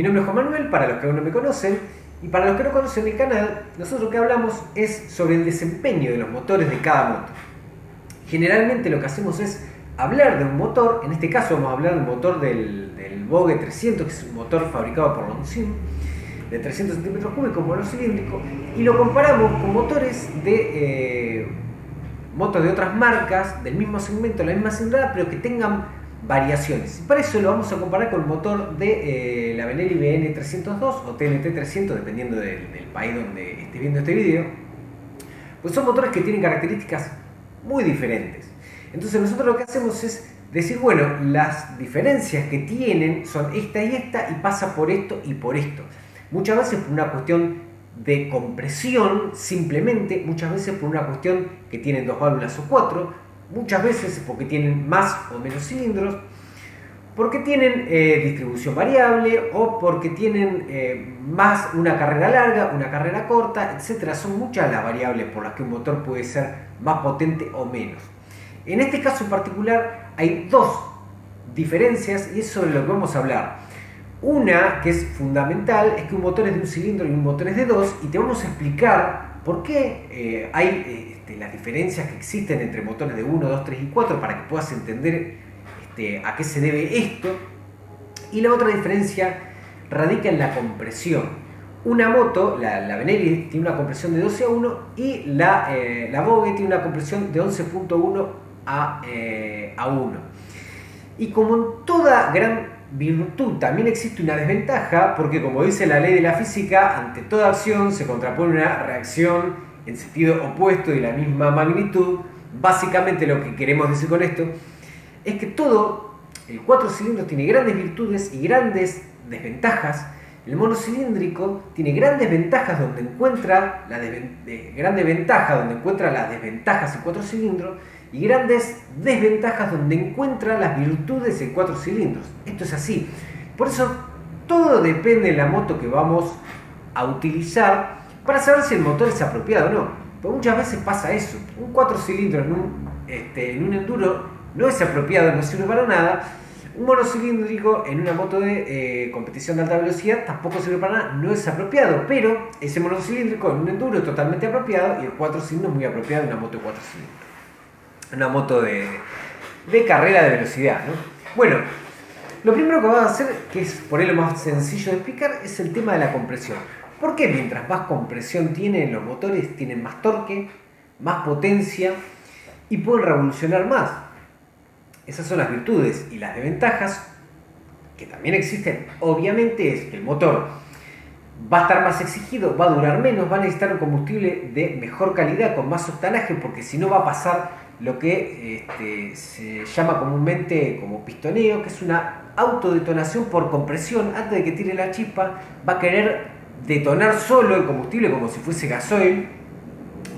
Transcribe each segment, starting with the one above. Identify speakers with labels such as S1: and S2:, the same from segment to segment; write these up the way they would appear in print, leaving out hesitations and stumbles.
S1: Mi nombre es Juan Manuel, para los que aún no me conocen, y para los que no conocen el canal, nosotros lo que hablamos es sobre el desempeño de los motores de cada moto. Generalmente lo que hacemos es hablar de un motor, en este caso vamos a hablar del motor del Vogue 300, que es un motor fabricado por Longines, de 300 centímetros cúbicos, monocilíndrico, y lo comparamos con motores de motos de otras marcas, del mismo segmento, la misma cilindrada, pero que tengan variaciones. Y para eso lo vamos a comparar con el motor de la Benelli BN302 o TNT300, dependiendo del país donde esté viendo este video. Pues son motores que tienen características muy diferentes. Entonces nosotros lo que hacemos es decir, bueno, las diferencias que tienen son esta y esta, y pasa por esto y por esto. Muchas veces por una cuestión de compresión, simplemente, muchas veces por una cuestión que tienen dos válvulas o cuatro, muchas veces porque tienen más o menos cilindros, porque tienen distribución variable o porque tienen más una carrera larga, una carrera corta, etc. Son muchas las variables por las que un motor puede ser más potente o menos. En este caso en particular hay dos diferencias y es sobre lo que vamos a hablar. Una que es fundamental es que un motor es de un cilindro y un motor es de dos, y te vamos a explicar por qué hay las diferencias que existen entre motores de 1, 2, 3 y 4 para que puedas entender a qué se debe esto. Y la otra diferencia radica en la compresión. Una moto, la Benelli, tiene una compresión de 12:1 y la Vogue tiene una compresión de 11.1 a 1. Y como en toda gran virtud también existe una desventaja, porque como dice la ley de la física, ante toda acción se contrapone una reacción en sentido opuesto y la misma magnitud. Básicamente lo que queremos decir con esto es que todo el 4 cilindros tiene grandes virtudes y grandes desventajas. El monocilíndrico tiene grandes ventajas donde encuentra grandes ventajas donde encuentra las desventajas en 4 cilindros y grandes desventajas donde encuentra las virtudes en 4 cilindros. Esto es así. Por eso todo depende de la moto que vamos a utilizar para saber si el motor es apropiado o no. Porque muchas veces pasa eso. Un 4 cilindros en un enduro no es apropiado, no sirve para nada. Un monocilíndrico en una moto de competición de alta velocidad tampoco sirve para nada, no es apropiado. Pero ese monocilíndrico en un enduro es totalmente apropiado, y el 4 cilindros es muy apropiado en una moto de 4 cilindros. Una moto de carrera de velocidad, ¿no? Bueno, lo primero que vamos a hacer, que es por ahí lo más sencillo de explicar, es el tema de la compresión. ¿Por qué mientras más compresión tienen los motores, tienen más torque, más potencia y pueden revolucionar más? Esas son las virtudes. Y las desventajas, que también existen, obviamente, es que el motor va a estar más exigido, va a durar menos, va a necesitar un combustible de mejor calidad, con más octanaje, porque si no va a pasar lo que se llama comúnmente como pistoneo, que es una autodetonación por compresión. Antes de que tire la chispa, va a querer detonar solo el combustible como si fuese gasoil.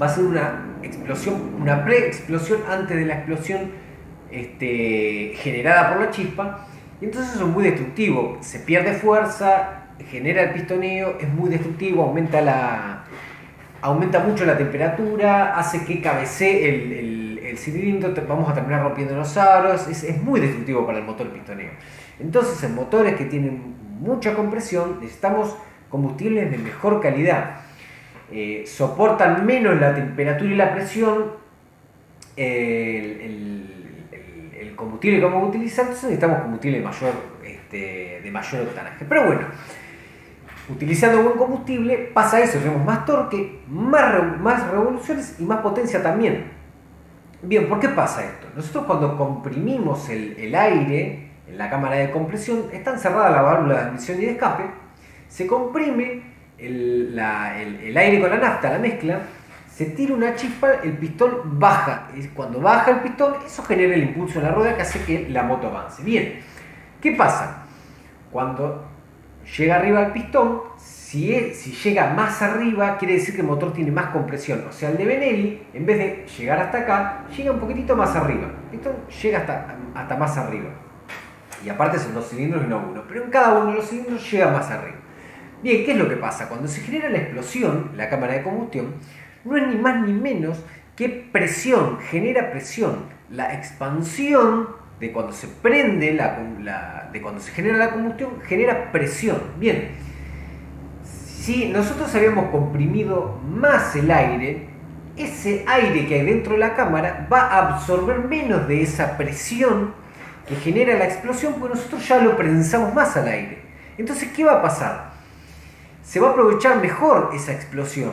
S1: Va a ser una explosión, una pre-explosión antes de la explosión generada por la chispa, y entonces eso es muy destructivo. Se pierde fuerza, genera el pistoneo, es muy destructivo, aumenta mucho la temperatura, hace que cabecee el cilindro, vamos a terminar rompiendo los aros, es muy destructivo para el motor el pistoneo. Entonces en motores que tienen mucha compresión necesitamos combustibles de mejor calidad, soportan menos la temperatura y la presión, el combustible que vamos a utilizar, entonces necesitamos combustible de mayor octanaje. Pero bueno, utilizando buen combustible pasa eso, tenemos más torque, más revoluciones y más potencia también. Bien, ¿por qué pasa esto? Nosotros cuando comprimimos el aire en la cámara de compresión, está encerrada la válvula de admisión y de escape, se comprime el aire con la nafta, la mezcla, se tira una chispa, el pistón baja. Cuando baja el pistón, eso genera el impulso en la rueda que hace que la moto avance. Bien, ¿qué pasa? Cuando llega arriba el pistón, si llega más arriba, quiere decir que el motor tiene más compresión. O sea, el de Benelli, en vez de llegar hasta acá, llega un poquitito más arriba. El pistón llega hasta más arriba. Y aparte son 2 cilindros y no uno. Pero en cada uno de los cilindros llega más arriba. Bien, ¿qué es lo que pasa? Cuando se genera la explosión, la cámara de combustión, no es ni más ni menos que presión, genera presión. La expansión de cuando se prende, de cuando se genera la combustión, genera presión. Bien, si nosotros habíamos comprimido más el aire, ese aire que hay dentro de la cámara va a absorber menos de esa presión que genera la explosión, porque nosotros ya lo prensamos más al aire. Entonces, ¿qué va a pasar? Se va a aprovechar mejor esa explosión.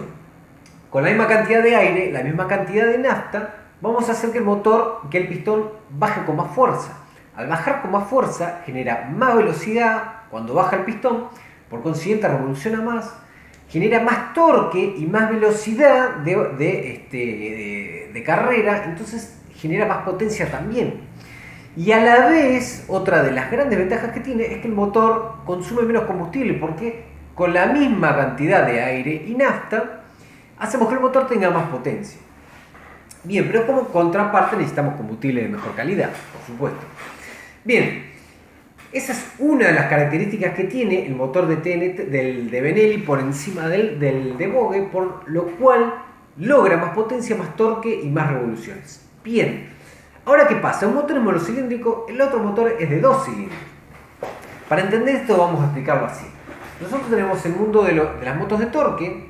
S1: Con la misma cantidad de aire, la misma cantidad de nafta, vamos a hacer que el pistón baje con más fuerza. Al bajar con más fuerza, genera más velocidad cuando baja el pistón, por consiguiente revoluciona más, genera más torque y más velocidad de carrera, entonces genera más potencia también. Y a la vez, otra de las grandes ventajas que tiene es que el motor consume menos combustible, porque con la misma cantidad de aire y nafta hacemos que el motor tenga más potencia. Bien, pero como contraparte necesitamos combustible de mejor calidad, por supuesto. Bien, esa es una de las características que tiene el motor de TNT, de Benelli por encima del de Vogue, por lo cual logra más potencia, más torque y más revoluciones. Bien, ahora ¿qué pasa? Un motor es monocilíndrico, el otro motor es de 2 cilindros. Para entender esto vamos a explicarlo así. Nosotros tenemos el mundo de las motos de torque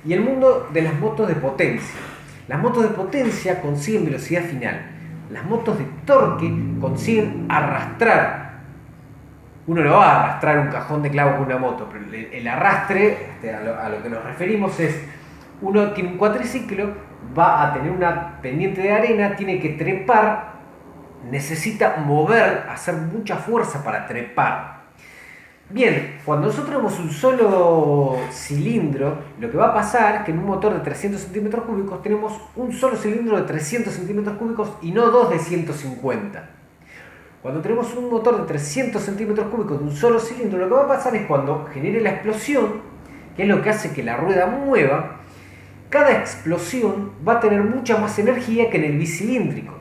S1: y el mundo de las motos de potencia. Las motos de potencia consiguen velocidad final. Las motos de torque consiguen arrastrar. Uno no va a arrastrar un cajón de clavos con una moto, pero el arrastre, a lo que nos referimos es, uno tiene un cuatriciclo, va a tener una pendiente de arena, tiene que trepar, necesita mover, hacer mucha fuerza para trepar. Bien, cuando nosotros tenemos un solo cilindro, lo que va a pasar es que en un motor de 300 centímetros cúbicos tenemos un solo cilindro de 300 centímetros cúbicos y no dos de 150. Cuando tenemos un motor de 300 centímetros cúbicos de un solo cilindro, lo que va a pasar es cuando genere la explosión, que es lo que hace que la rueda mueva, cada explosión va a tener mucha más energía que en el bicilíndrico,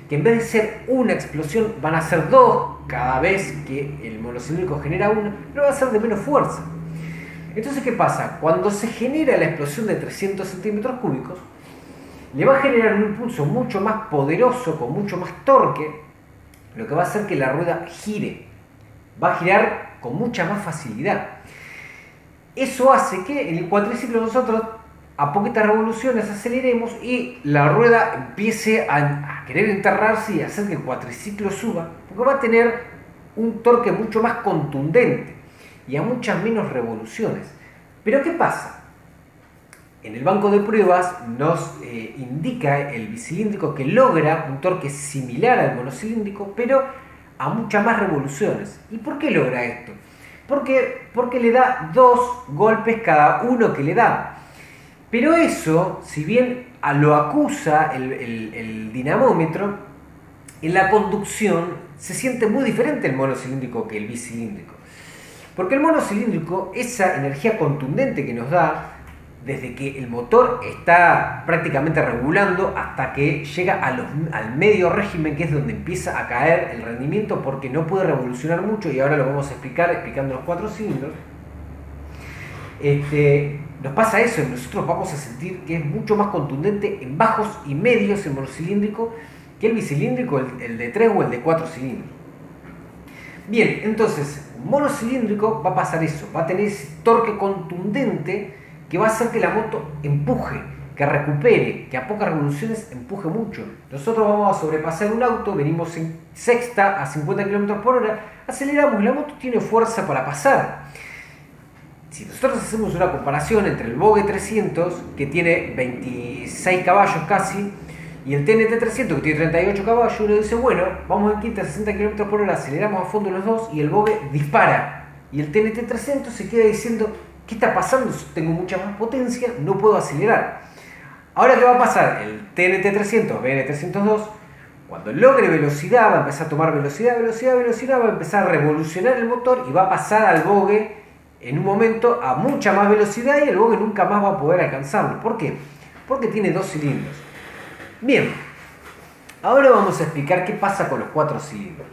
S1: que en vez de ser una explosión van a ser dos cada vez que el monocilíndrico genera una, pero va a ser de menos fuerza. Entonces, ¿qué pasa? Cuando se genera la explosión de 300 centímetros cúbicos, le va a generar un impulso mucho más poderoso, con mucho más torque, lo que va a hacer que la rueda gire, va a girar con mucha más facilidad. Eso hace que en el cuatriciclo nosotros a poquitas revoluciones aceleremos y la rueda empiece a querer enterrarse y hacer que el cuatriciclo suba, porque va a tener un torque mucho más contundente y a muchas menos revoluciones. Pero ¿qué pasa? En el banco de pruebas nos indica el bicilíndrico que logra un torque similar al monocilíndrico, pero a muchas más revoluciones. ¿Y por qué logra esto? Porque le da 2 golpes cada uno que le da. Pero eso, si bien lo acusa el dinamómetro, en la conducción se siente muy diferente el monocilíndrico que el bicilíndrico. Porque el monocilíndrico, esa energía contundente que nos da, desde que el motor está prácticamente regulando hasta que llega al medio régimen, que es donde empieza a caer el rendimiento porque no puede revolucionar mucho, y ahora lo vamos a explicar explicando los 4 cilindros. Nos pasa eso, nosotros vamos a sentir que es mucho más contundente en bajos y medios el monocilíndrico que el bicilíndrico, el de 3 o el de 4 cilindros. Bien, entonces, monocilíndrico va a pasar eso, va a tener ese torque contundente que va a hacer que la moto empuje, que recupere, que a pocas revoluciones empuje mucho. Nosotros vamos a sobrepasar un auto, venimos en sexta a 50 km por hora, aceleramos y la moto tiene fuerza para pasar. Si nosotros hacemos una comparación entre el Vogue 300, que tiene 26 caballos casi, y el TNT 300, que tiene 38 caballos, uno dice, bueno, vamos en quinta a 60 km por hora, aceleramos a fondo los dos, y el Vogue dispara. Y el TNT 300 se queda diciendo, ¿qué está pasando? Tengo mucha más potencia, no puedo acelerar. Ahora, ¿qué va a pasar? El TNT 300, BN 302, cuando logre velocidad, va a empezar a tomar velocidad, va a empezar a revolucionar el motor y va a pasar al Vogue en un momento a mucha más velocidad y el Vogue nunca más va a poder alcanzarlo. ¿Por qué? Porque tiene 2 cilindros. Bien, ahora vamos a explicar qué pasa con los 4 cilindros.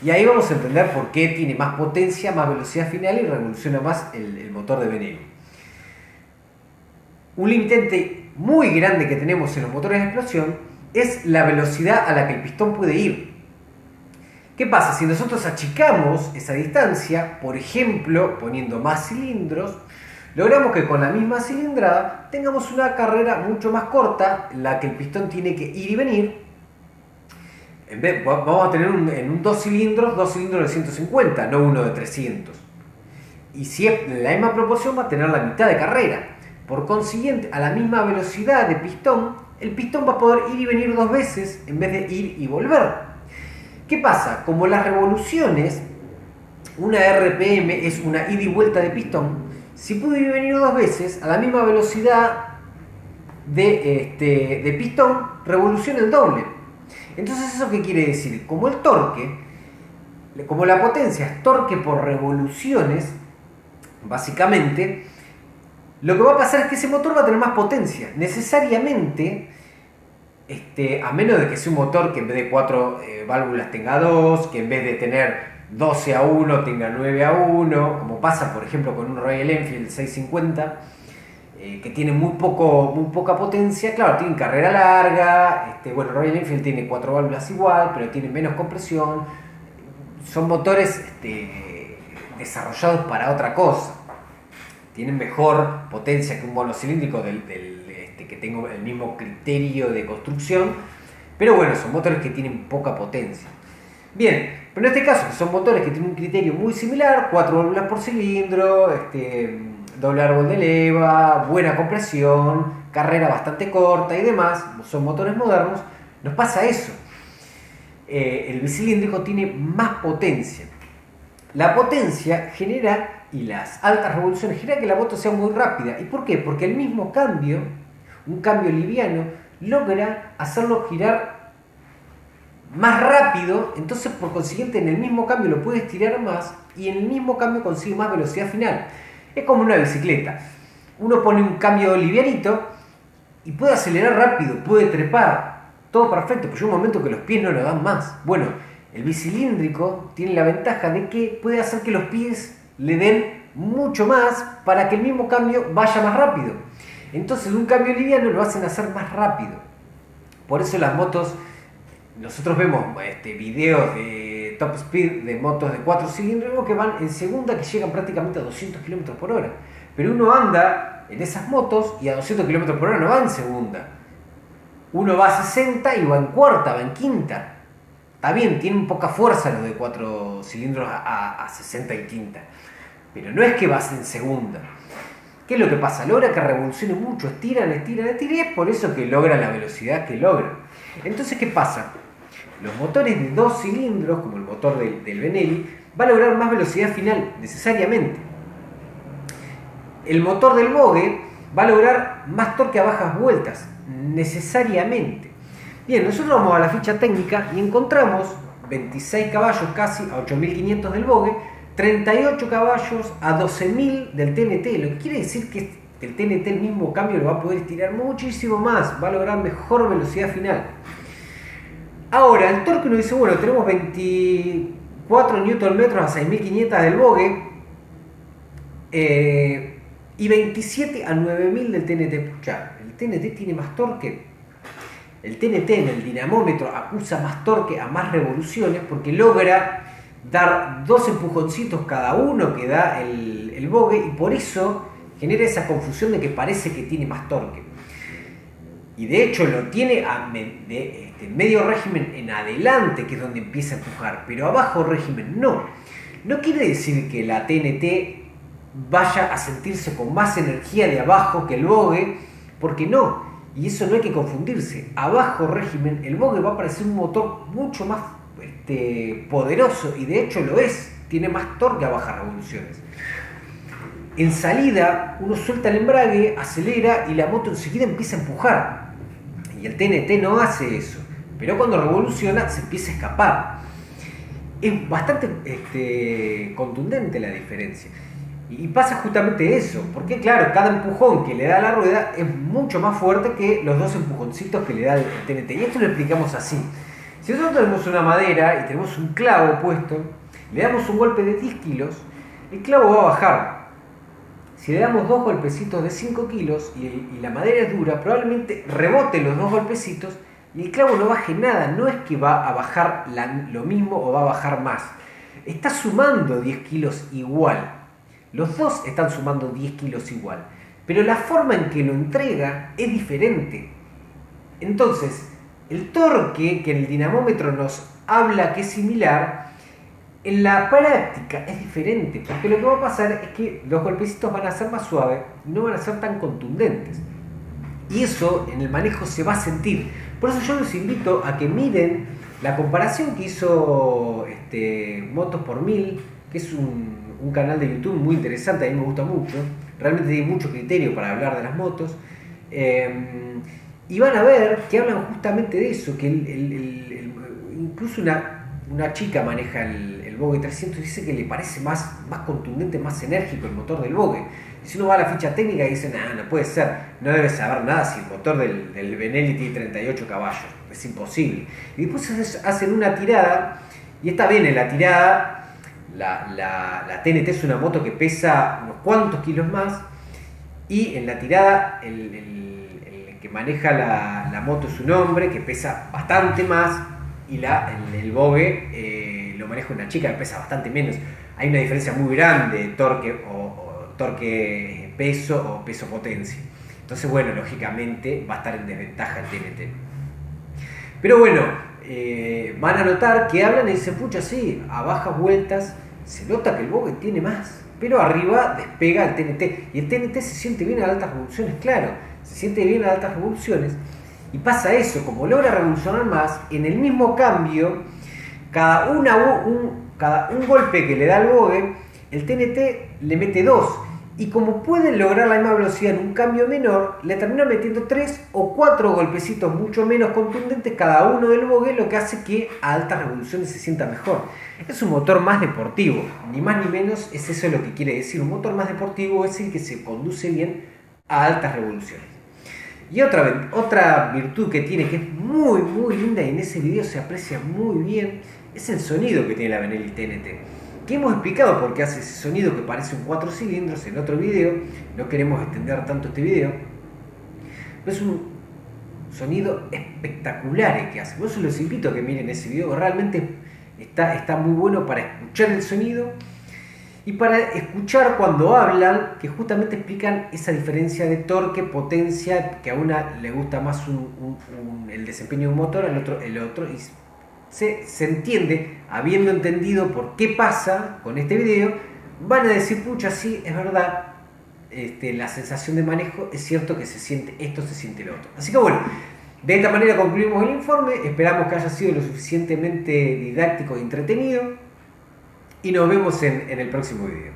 S1: Y ahí vamos a entender por qué tiene más potencia, más velocidad final y revoluciona más el motor de Benelli. Un limitante muy grande que tenemos en los motores de explosión es la velocidad a la que el pistón puede ir. ¿Qué pasa? Si nosotros achicamos esa distancia, por ejemplo, poniendo más cilindros, logramos que con la misma cilindrada tengamos una carrera mucho más corta, en la que el pistón tiene que ir y venir. Vamos a tener en un dos cilindros de 150, no uno de 300. Y si es en la misma proporción, va a tener la mitad de carrera. Por consiguiente, a la misma velocidad de pistón, el pistón va a poder ir y venir dos veces en vez de ir y volver. ¿Qué pasa? Como las revoluciones, una RPM es una ida y vuelta de pistón, si puede ir y venir dos veces a la misma velocidad de pistón, revoluciona el doble. Entonces, ¿eso qué quiere decir? Como el torque, como la potencia es torque por revoluciones, básicamente, lo que va a pasar es que ese motor va a tener más potencia. Necesariamente, a menos de que sea un motor que en vez de 4 válvulas tenga 2, que en vez de tener 12-1 tenga 9-1, como pasa por ejemplo con un Royal Enfield 650, que tiene muy poca potencia. Claro, tiene carrera larga, bueno, Royal Enfield tiene 4 válvulas igual, pero tiene menos compresión. Son motores desarrollados para otra cosa. Tienen mejor potencia que un monocilíndrico que tengo el mismo criterio de construcción, pero bueno, son motores que tienen poca potencia. Bien, pero en este caso, que son motores que tienen un criterio muy similar, 4 válvulas por cilindro, doble árbol de leva, buena compresión, carrera bastante corta y demás, son motores modernos, nos pasa eso. El bicilíndrico tiene más potencia. La potencia genera, y las altas revoluciones, genera que la moto sea muy rápida. ¿Y por qué? Porque el mismo cambio, un cambio liviano, logra hacerlo girar más rápido. Entonces, por consiguiente, en el mismo cambio lo puede estirar más y en el mismo cambio consigue más velocidad final. Es como una bicicleta. Uno pone un cambio livianito y puede acelerar rápido, puede trepar, todo perfecto, pero llega un momento que los pies no lo dan más. Bueno, el bicilíndrico tiene la ventaja de que puede hacer que los pies le den mucho más para que el mismo cambio vaya más rápido. Entonces un cambio liviano lo hacen hacer más rápido. Por eso las motos, nosotros vemos videos de top speed de motos de 4 cilindros que van en segunda, que llegan prácticamente a 200 km por hora. Pero uno anda en esas motos y a 200 km por hora no va en segunda. Uno va a 60 y va en cuarta, va en quinta. Está bien, tienen poca fuerza los de 4 cilindros a 60 y quinta. Pero no es que vas en segunda. ¿Qué es lo que pasa? Logra que revolucione mucho, estiran, y es por eso que logra la velocidad que logra. Entonces, ¿qué pasa? Los motores de 2 cilindros, como el motor del Benelli, va a lograr más velocidad final, necesariamente. El motor del Vogue va a lograr más torque a bajas vueltas, necesariamente. Bien, nosotros vamos a la ficha técnica y encontramos 26 caballos casi a 8500 del Vogue, 38 caballos a 12000 del TNT, lo que quiere decir que el TNT, el mismo cambio, lo va a poder estirar muchísimo más, va a lograr mejor velocidad final. Ahora, el torque uno dice, bueno, tenemos 24 Nm a 6500 del Vogue y 27 a 9000 del TNT. Escuchá, el TNT tiene más torque. El TNT en el dinamómetro acusa más torque a más revoluciones porque logra dar 2 empujoncitos cada uno que da el Vogue, y por eso genera esa confusión de que parece que tiene más torque. Y de hecho lo tiene medio régimen en adelante, que es donde empieza a empujar, pero abajo régimen no. No quiere decir que la TNT vaya a sentirse con más energía de abajo que el Vogue, porque no. Y eso no hay que confundirse. Abajo régimen, el Vogue va a parecer un motor mucho más poderoso, y de hecho lo es. Tiene más torque a bajas revoluciones. En salida, uno suelta el embrague, acelera y la moto enseguida empieza a empujar. Y el TNT no hace eso. Pero cuando revoluciona, se empieza a escapar. Es bastante contundente la diferencia. Y pasa justamente eso, porque claro, cada empujón que le da la rueda es mucho más fuerte que los 2 empujoncitos que le da el TNT. Y esto lo explicamos así. Si nosotros tenemos una madera y tenemos un clavo puesto, le damos un golpe de 10 kilos, el clavo va a bajar. Si le damos 2 golpecitos de 5 kilos y la madera es dura, probablemente reboten los 2 golpecitos y el clavo no baje nada, no es que va a bajar lo mismo o va a bajar más. Está sumando 10 kilos igual. Los dos están sumando 10 kilos igual. Pero la forma en que lo entrega es diferente. Entonces, el torque que en el dinamómetro nos habla que es similar, en la práctica es diferente. Porque lo que va a pasar es que los golpecitos van a ser más suaves y no van a ser tan contundentes. Y eso en el manejo se va a sentir. Por eso yo los invito a que miren la comparación que hizo Motos por 1000, que es un canal de YouTube muy interesante, a mí me gusta mucho. Realmente tiene mucho criterio para hablar de las motos. Y van a ver que hablan justamente de eso, que incluso una chica maneja el Vogue 300 y dice que le parece más contundente, más enérgico el motor del Vogue. Y si uno va a la ficha técnica y dice, no puede ser, no debe saber nada si el motor del Benelli tiene 38 caballos, es imposible. Y después hacen una tirada, y está bien en la tirada, la TNT es una moto que pesa unos cuantos kilos más, y en la tirada el que maneja la moto es un hombre que pesa bastante más, y el Vogue lo maneja una chica que pesa bastante menos. Hay una diferencia muy grande de torque torque peso o peso potencia. Entonces, bueno, lógicamente va a estar en desventaja el TNT. Pero bueno, van a notar que hablan y dicen, pucha, sí, a bajas vueltas se nota que el Vogue tiene más, pero arriba despega el TNT. Y el TNT se siente bien a altas revoluciones, claro, se siente bien a altas revoluciones. Y pasa eso, como logra revolucionar más, en el mismo cambio, cada un golpe que le da el Vogue, el TNT le mete 2. Y como pueden lograr la misma velocidad en un cambio menor, le terminan metiendo 3 o 4 golpecitos mucho menos contundentes cada uno del Vogue, lo que hace que a altas revoluciones se sienta mejor. Es un motor más deportivo, ni más ni menos es eso lo que quiere decir. Un motor más deportivo es el que se conduce bien a altas revoluciones. Y otra virtud que tiene, que es muy muy linda y en ese video se aprecia muy bien, es el sonido que tiene la Benelli TNT. Que hemos explicado por qué hace ese sonido que parece un 4 cilindros en otro video, no queremos extender tanto este video, pero es un sonido espectacular el que hace. Por eso los invito a que miren ese video, realmente está muy bueno para escuchar el sonido y para escuchar cuando hablan, que justamente explican esa diferencia de torque, potencia, que a una le gusta más el desempeño de un motor, al otro el otro, y se entiende, habiendo entendido por qué pasa con este video, van a decir, pucha, sí, es verdad, la sensación de manejo, es cierto que se siente esto, se siente lo otro. Así que bueno, de esta manera concluimos el informe, esperamos que haya sido lo suficientemente didáctico y entretenido, y nos vemos en el próximo video.